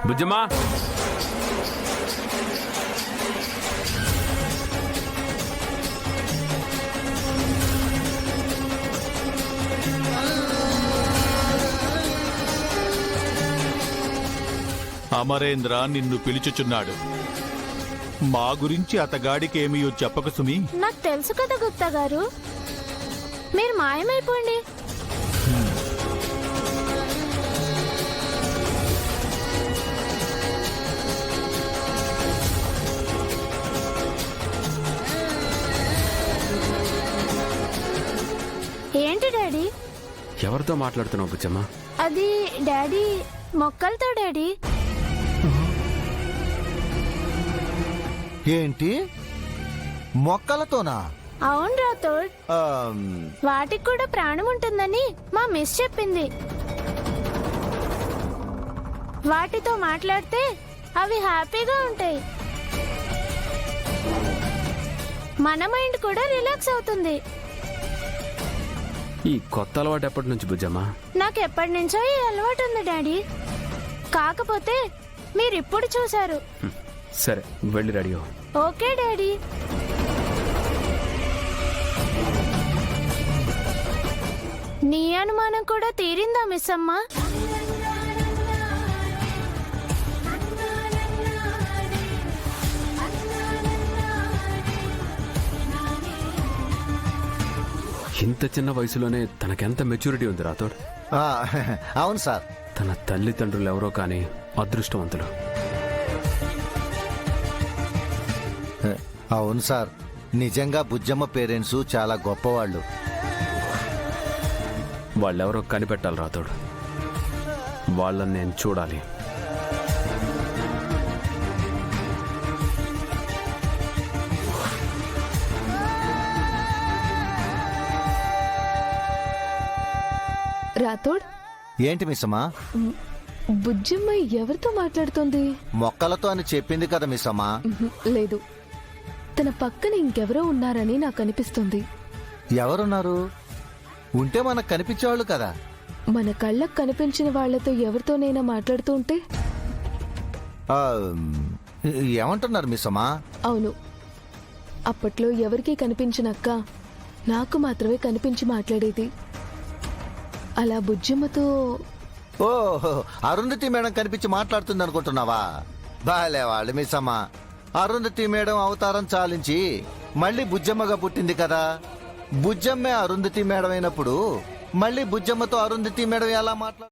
బుజ్జమ్మా, అమరేంద్ర నిన్ను పిలుచుచున్నాడు. మా గురించి అతగాడికేమీయో చెప్పక సుమి. నాకు తెలుసు కదా గుప్తా గారు, మీరు మాయమైపోండి. ఏంటి డాడీ? ఎవరితో మాట్లాడుతున్నావు బుజ్జమ్మా? అది డాడీ, మొక్కలతో డాడీ. ఏంటి, మొక్కలతోనా? అవును రాథోడ్, వాటికి కూడా ప్రాణం ఉంటుందని మా మిస్ చెప్పింది. వాటితో మాట్లాడితే అవి హ్యాపీగా ఉంటాయి, మన మైండ్ కూడా రిలాక్స్ అవుతుంది. ఈ కొత్త అలవాటు ఎప్పటి నుంచి బుజ్జమ్మా? నాకు ఎప్పటి నుంచో ఈ అలవాటు ఉంది డాడీ, కాకపోతే మీరు ఇప్పుడు చూశారు. సరే, వెళ్ళి రెడీ అవ్వు. Okay daddy. నీ అనుమానం కూడా తీరిందా మిస్ అమ్మా? ఇంత చిన్న వయసులోనే తనకెంత మెచ్యూరిటీ ఉంది రాథోడ్. ఆ, అవును సార్. తన తల్లిదండ్రులు ఎవరో కానీ అదృష్టవంతులు. అవును సార్, నిజంగా బుజ్జమ్మ పేరెంట్స్ చాలా గొప్పవాళ్ళు. వాళ్ళెవరో కనిపెట్టాలి రాథోడ్, వాళ్ళని నేను చూడాలి. రాథోడ్, ఏంటి మిస్సమ్మా? బుజ్జమ్మ ఎవరితో మాట్లాడుతోంది? మొక్కలతో అని చెప్పింది కదా మిస్సమ్మా. లేదు, తన పక్కన ఇంకెవరో ఉన్నారని నాకు అనిపిస్తుంది. ఎవరున్నారు? ఉంటే మనకు కనిపించేవాళ్ళు కదా. మన కళ్ళకు కనిపించిన వాళ్లతో ఎవరితోనైనా మాట్లాడుతూ ఉంటే? ఆ, ఏమంటున్నారు మిస్సమ్మా? అవును, అప్పట్లో ఎవరికీ కనిపించినక్క నాకు మాత్రమే కనిపించి మాట్లాడేది. అలా బుజ్జమ్మతో ఓ, అరుంధతి మేడం కనిపించి మాట్లాడుతుంది అనుకుంటున్నావా? బాలే వాళ్ళు మిస్సమ్మా. అరుంధతి మేడం అవతారం చాలించి మళ్ళీ బుజ్జమ్మగా పుట్టింది కదా. బుజ్జమ్మే అరుంధతి మేడం అయినప్పుడు మళ్ళీ బుజ్జమ్మతో అరుంధతి మేడం ఎలా మాట్లాడు?